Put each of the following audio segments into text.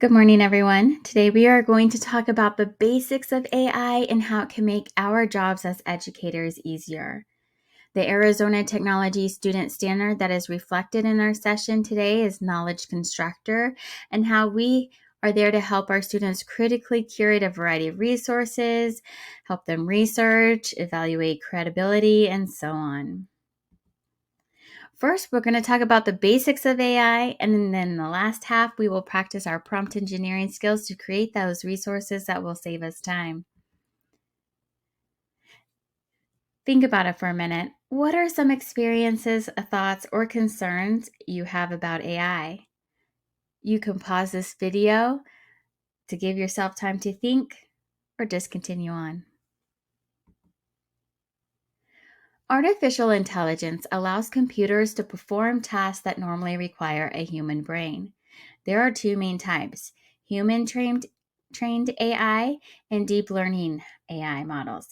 Good morning, everyone. Today we are going to talk about the basics of AI and how it can make our jobs as educators easier. The Arizona Technology Student Standard that is reflected in our session today is Knowledge Constructor, and how we are there to help our students critically curate a variety of resources, help them research, evaluate credibility, and so on. First, we're going to talk about the basics of AI, and then in the last half, we will practice our prompt engineering skills to create those resources that will save us time. Think about it for a minute. What are some experiences, thoughts, or concerns you have about AI? You can pause this video to give yourself time to think, or just continue on. Artificial intelligence allows computers to perform tasks that normally require a human brain. There are two main types: human-trained AI and deep learning AI models.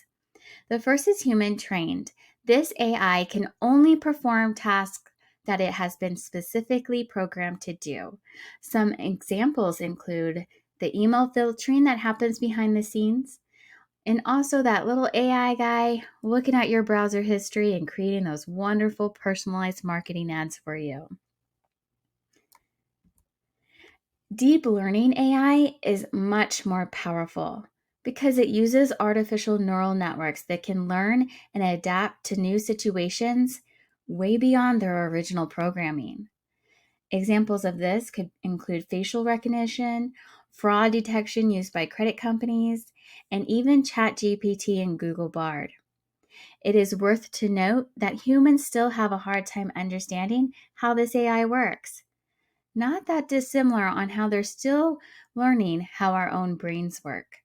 The first is human-trained. This AI can only perform tasks that it has been specifically programmed to do. Some examples include the email filtering that happens behind the scenes, and also that little AI guy looking at your browser history and creating those wonderful personalized marketing ads for you. Deep learning AI is much more powerful because it uses artificial neural networks that can learn and adapt to new situations way beyond their original programming. Examples of this could include facial recognition, fraud detection used by credit companies, and even ChatGPT and Google Bard. It is worth to note that humans still have a hard time understanding how this AI works. Not that dissimilar on how they're still learning how our own brains work.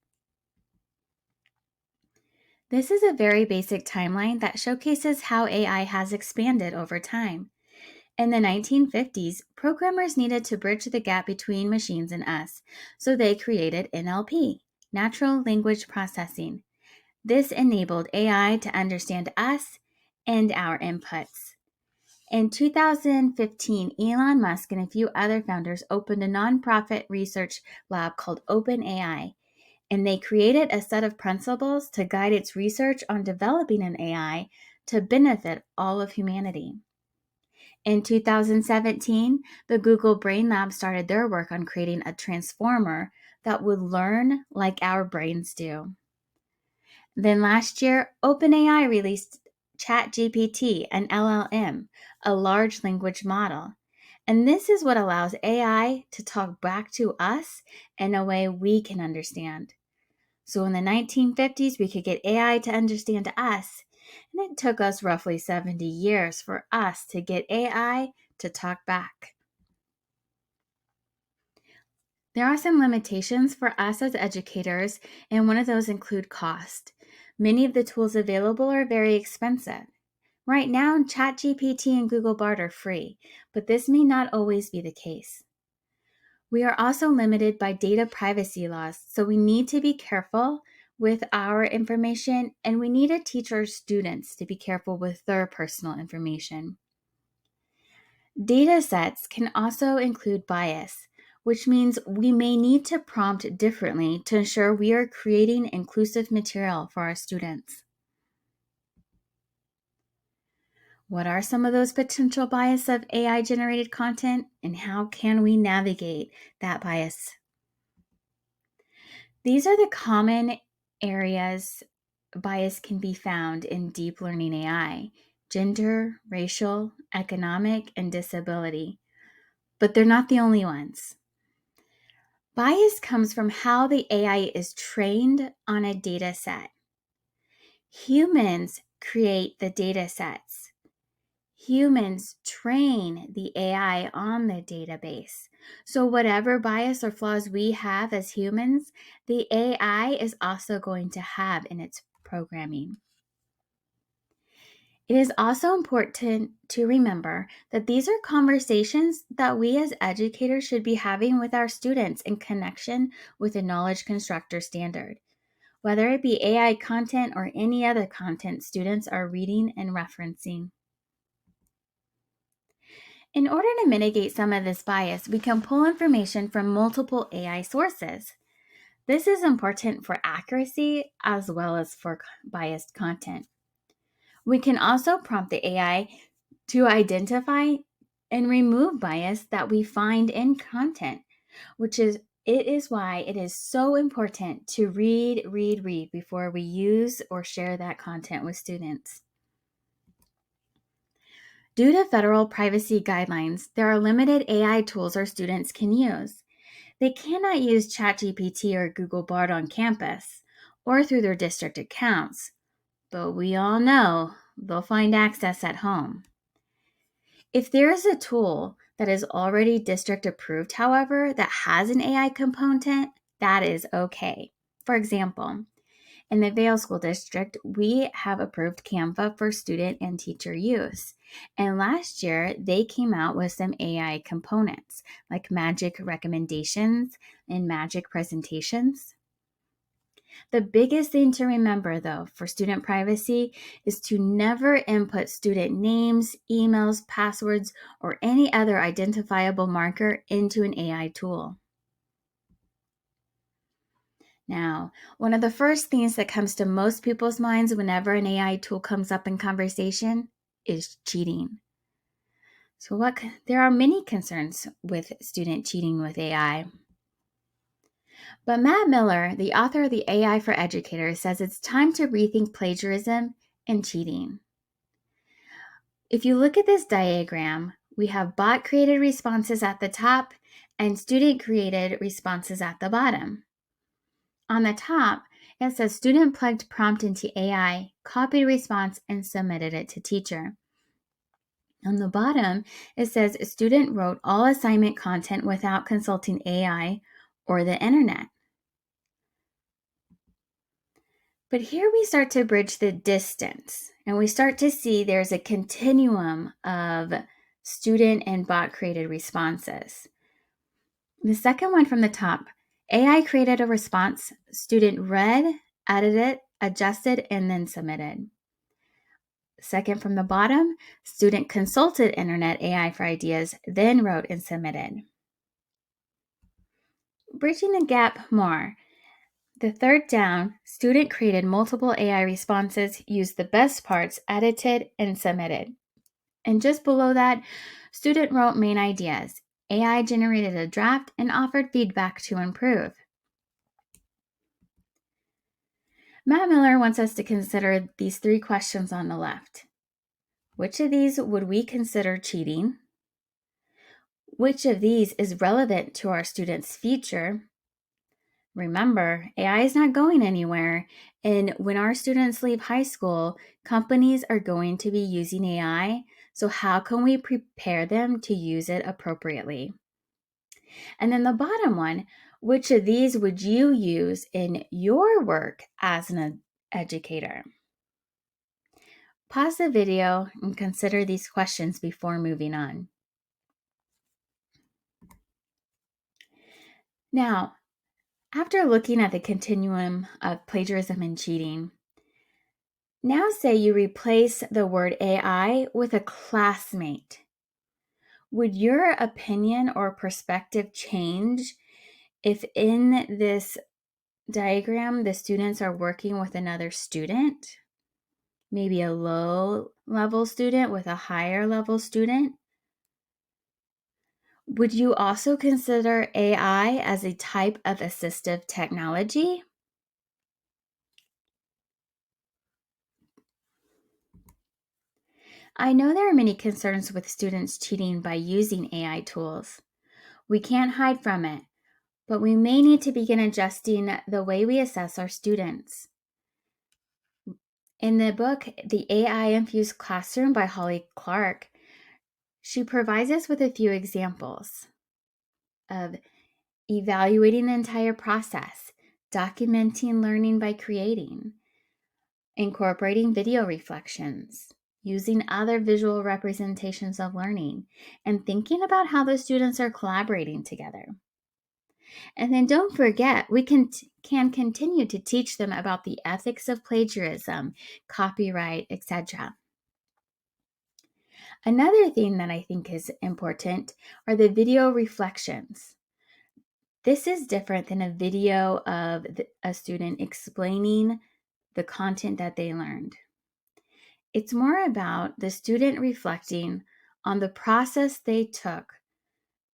This is a very basic timeline that showcases how AI has expanded over time. In the 1950s, programmers needed to bridge the gap between machines and us, so they created NLP, natural language processing. This enabled AI to understand us and our inputs. In 2015, Elon Musk and a few other founders opened a nonprofit research lab called OpenAI, and they created a set of principles to guide its research on developing an AI to benefit all of humanity. In 2017, the Google Brain Lab started their work on creating a transformer that would learn like our brains do. Then last year, OpenAI released ChatGPT, an LLM, a large language model. And this is what allows AI to talk back to us in a way we can understand. So in the 1950s, we could get AI to understand us, and it took us roughly 70 years for us to get AI to talk back. There are some limitations for us as educators, and one of those include cost. Many of the tools available are very expensive. Right now, ChatGPT and Google Bard are free, but this may not always be the case. We are also limited by data privacy laws, so we need to be careful with our information, and we need to teach our students to be careful with their personal information. Data sets can also include bias, which means we may need to prompt differently to ensure we are creating inclusive material for our students. What are some of those potential bias of AI-generated content, and how can we navigate that bias? These are the common areas bias can be found in deep learning AI: gender, racial, economic, and disability. But they're not the only ones. Bias comes from how the AI is trained on a data set. Humans create the data sets. Humans train the AI on the database. So whatever bias or flaws we have as humans, the AI is also going to have in its programming. It is also important to remember that these are conversations that we as educators should be having with our students in connection with the Knowledge Constructor standard, whether it be AI content or any other content students are reading and referencing. In order to mitigate some of this bias, we can pull information from multiple AI sources. This is important for accuracy as well as for biased content. We can also prompt the AI to identify and remove bias that we find in content, it is why it is so important to read before we use or share that content with students. Due to federal privacy guidelines, there are limited AI tools our students can use. They cannot use ChatGPT or Google Bard on campus or through their district accounts, but we all know they'll find access at home. If there is a tool that is already district approved, however, that has an AI component, that is okay. For example, in the Vail School District, we have approved Canva for student and teacher use. And last year, they came out with some AI components like magic recommendations and magic presentations. The biggest thing to remember, though, for student privacy is to never input student names, emails, passwords, or any other identifiable marker into an AI tool. Now, one of the first things that comes to most people's minds whenever an AI tool comes up in conversation is cheating. So there are many concerns with student cheating with AI. But Matt Miller, the author of the AI for Educators, says it's time to rethink plagiarism and cheating. If you look at this diagram, we have bot-created responses at the top and student-created responses at the bottom. On the top, it says student plugged prompt into AI, copied response, and submitted it to teacher. On the bottom, it says student wrote all assignment content without consulting AI or the internet. But here we start to bridge the distance, and we start to see there's a continuum of student and bot-created responses. The second one from the top, AI created a response, student read, edited, adjusted, and then submitted. Second from the bottom, student consulted internet AI for ideas, then wrote and submitted. Bridging the gap more. The third down, student created multiple AI responses, used the best parts, edited, and submitted. And just below that, student wrote main ideas. AI generated a draft and offered feedback to improve. Matt Miller wants us to consider these 3 questions on the left. Which of these would we consider cheating? Which of these is relevant to our students' future? Remember, AI is not going anywhere, and when our students leave high school, companies are going to be using AI, so how can we prepare them to use it appropriately? And then the bottom one, which of these would you use in your work as an educator? Pause the video and consider these questions before moving on. Now, after looking at the continuum of plagiarism and cheating, now say you replace the word AI with a classmate. Would your opinion or perspective change if in this diagram the students are working with another student? Maybe a low-level student with a higher-level student? Would you also consider AI as a type of assistive technology? I know there are many concerns with students cheating by using AI tools. We can't hide from it, but we may need to begin adjusting the way we assess our students. In the book, The AI-Infused Classroom by Holly Clark, she provides us with a few examples of evaluating the entire process, documenting learning by creating, incorporating video reflections, using other visual representations of learning, and thinking about how the students are collaborating together. And then don't forget, we can continue to teach them about the ethics of plagiarism, copyright, etc. Another thing that I think is important are the video reflections. This is different than a video of a student explaining the content that they learned. It's more about the student reflecting on the process they took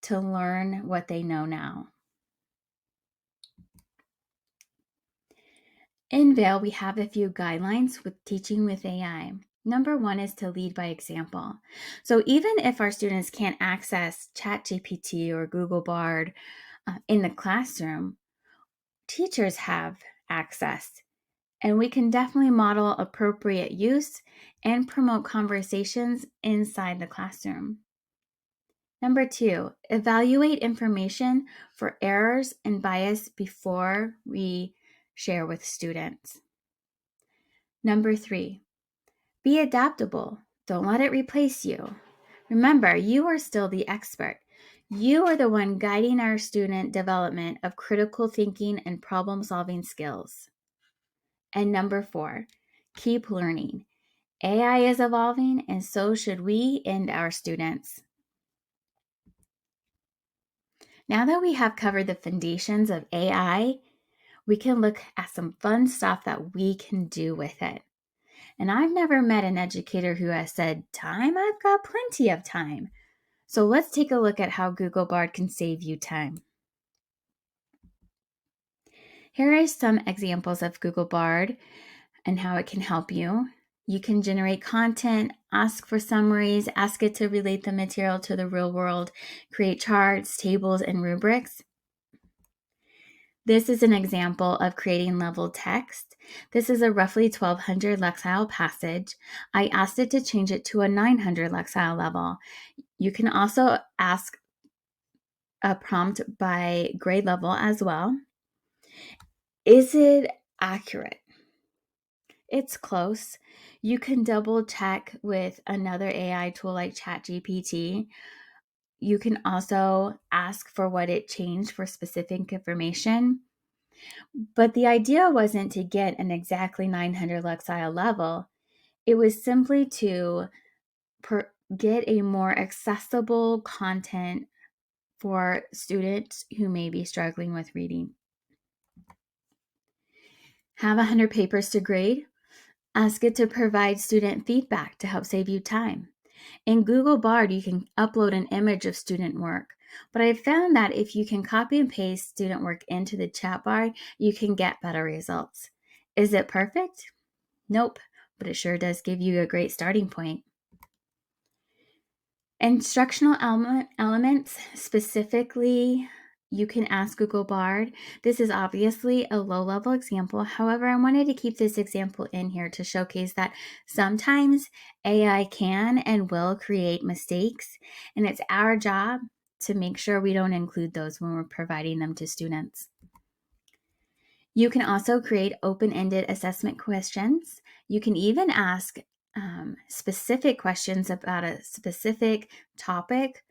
to learn what they know now. In Vail, we have a few guidelines with teaching with AI. Number one is to lead by example. So even if our students can't access ChatGPT or Google Bard in the classroom, teachers have access, and we can definitely model appropriate use and promote conversations inside the classroom. Number two, evaluate information for errors and bias before we share with students. Number three, be adaptable. Don't let it replace you. Remember, you are still the expert. You are the one guiding our student development of critical thinking and problem-solving skills. And number four, keep learning. AI is evolving, and so should we and our students. Now that we have covered the foundations of AI, we can look at some fun stuff that we can do with it. And I've never met an educator who has said, "Time? I've got plenty of time." So let's take a look at how Google Bard can save you time. Here are some examples of Google Bard and how it can help you. You can generate content, ask for summaries, ask it to relate the material to the real world, create charts, tables, and rubrics. This is an example of creating level text. This is a roughly 1200 Lexile passage. I asked it to change it to a 900 Lexile level. You can also ask a prompt by grade level as well. Is it accurate? It's close. You can double check with another AI tool like ChatGPT. You can also ask for what it changed for specific information. But the idea wasn't to get an exactly 900 Lexile level. It was simply to get a more accessible content for students who may be struggling with reading. Have 100 papers to grade? Ask it to provide student feedback to help save you time. In Google Bard, you can upload an image of student work, but I've found that if you can copy and paste student work into the chat bar, you can get better results. Is it perfect? Nope, but it sure does give you a great starting point. Instructional elements, specifically, you can ask Google Bard. This is obviously a low-level example. However, I wanted to keep this example in here to showcase that sometimes AI can and will create mistakes, and it's our job to make sure we don't include those when we're providing them to students. You can also create open-ended assessment questions. You can even ask specific questions about a specific topic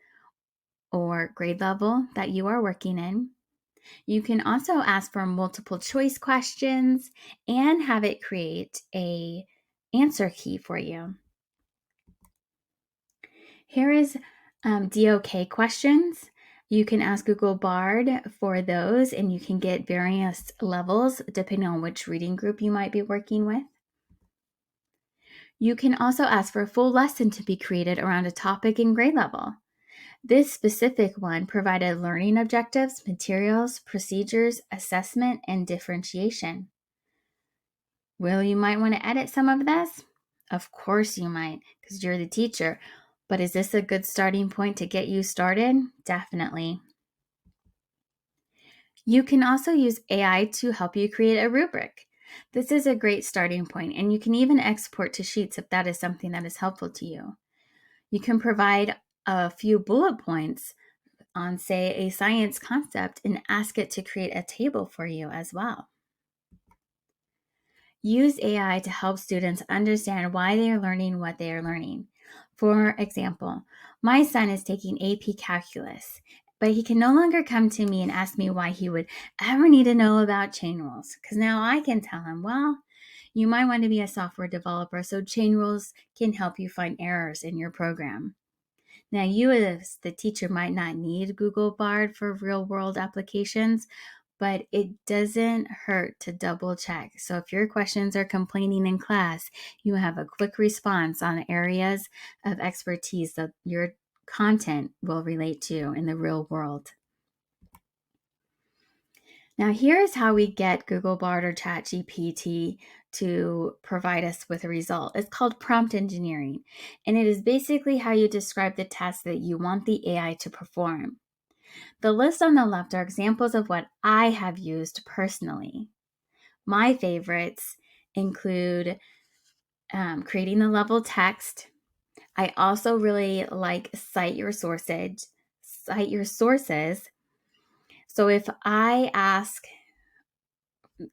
or grade level that you are working in. You can also ask for multiple choice questions and have it create a answer key for you. Here is DOK questions. You can ask Google Bard for those, and you can get various levels depending on which reading group you might be working with. You can also ask for a full lesson to be created around a topic and grade level. This specific one provided learning objectives, materials, procedures, assessment, and differentiation. Well, you might want to edit some of this. Of course you might, because you're the teacher. But is this a good starting point to get you started? Definitely. You can also use AI to help you create a rubric. This is a great starting point, and you can even export to sheets if that is something that is helpful to you. You can provide a few bullet points on, say, a science concept and ask it to create a table for you as well. Use AI to help students understand why they are learning what they are learning. For example, my son is taking AP Calculus, but he can no longer come to me and ask me why he would ever need to know about chain rules, because now I can tell him, well, You might want to be a software developer, so chain rules can help you find errors in your program. Now, you as the teacher might not need Google Bard for real-world applications, but it doesn't hurt to double check. So if your questions are complaining in class, you have a quick response on areas of expertise that your content will relate to in the real world. Now, here's how we get Google Bard or ChatGPT to provide us with a result. It's called prompt engineering, and it is basically how you describe the task that you want the AI to perform. The list on the left are examples of what I have used personally. My favorites include creating the level text. I also really like cite your sources. So if I ask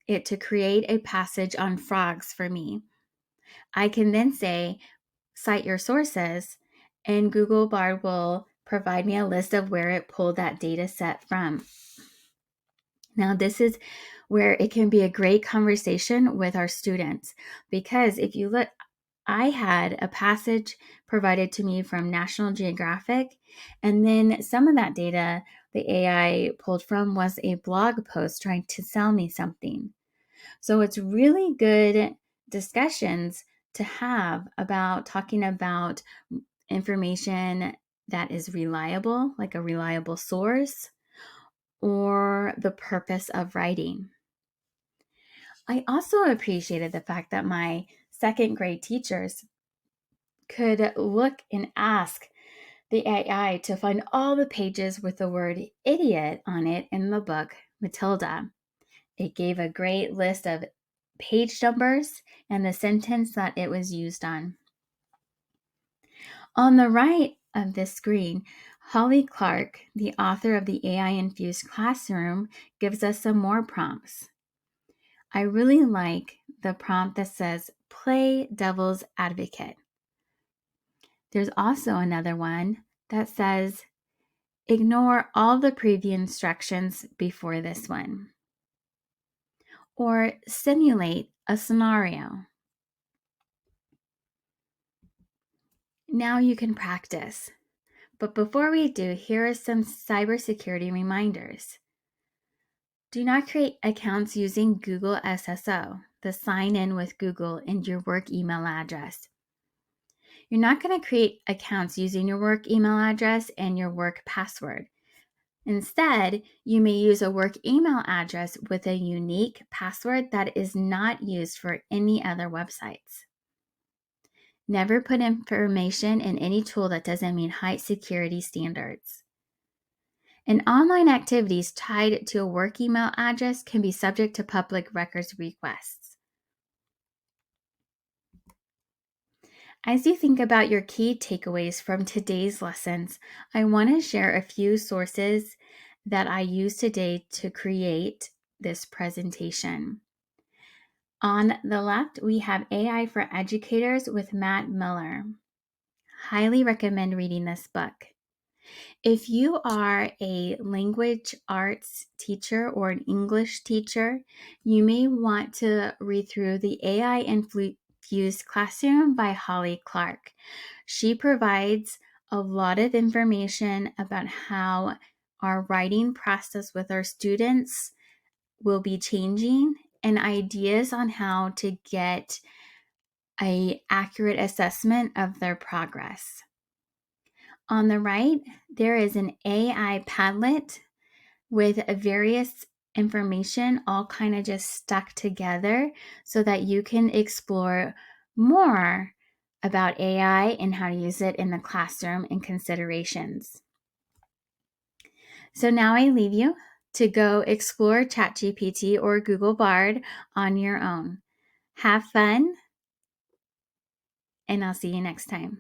it to create a passage on frogs for me, I can then say, cite your sources, and Google Bard will provide me a list of where it pulled that data set from. Now, this is where it can be a great conversation with our students, because if you look, I had a passage provided to me from National Geographic, and then some of that data the AI pulled from was a blog post trying to sell me something. So it's really good discussions to have about talking about information that is reliable, like a reliable source, or the purpose of writing. I also appreciated the fact that my second grade teachers could look and ask the AI to find all the pages with the word idiot on it in the book Matilda. It gave a great list of page numbers and the sentence that it was used on. On the right of this screen, Holly Clark, the author of the AI-infused classroom, gives us some more prompts. I really like the prompt that says, play devil's advocate. There's also another one that says, ignore all the previous instructions before this one. Or simulate a scenario. Now you can practice. But before we do, here are some cybersecurity reminders. Do not create accounts using Google SSO, the sign in with Google, and your work email address. You're not going to create accounts using your work email address and your work password. Instead, you may use a work email address with a unique password that is not used for any other websites. Never put information in any tool that doesn't meet high security standards. And online activities tied to a work email address can be subject to public records requests. As you think about your key takeaways from today's lessons, I want to share a few sources that I used today to create this presentation. On the left, we have AI for Educators with Matt Miller. Highly recommend reading this book. If you are a language arts teacher or an English teacher, you may want to read through the AI-infused classroom by Holly Clark. She provides a lot of information about how our writing process with our students will be changing and ideas on how to get an accurate assessment of their progress. On the right, there is an AI Padlet with various information all kind of just stuck together so that you can explore more about AI and how to use it in the classroom and considerations. So now I leave you to go explore ChatGPT or Google Bard on your own. Have fun, and I'll see you next time.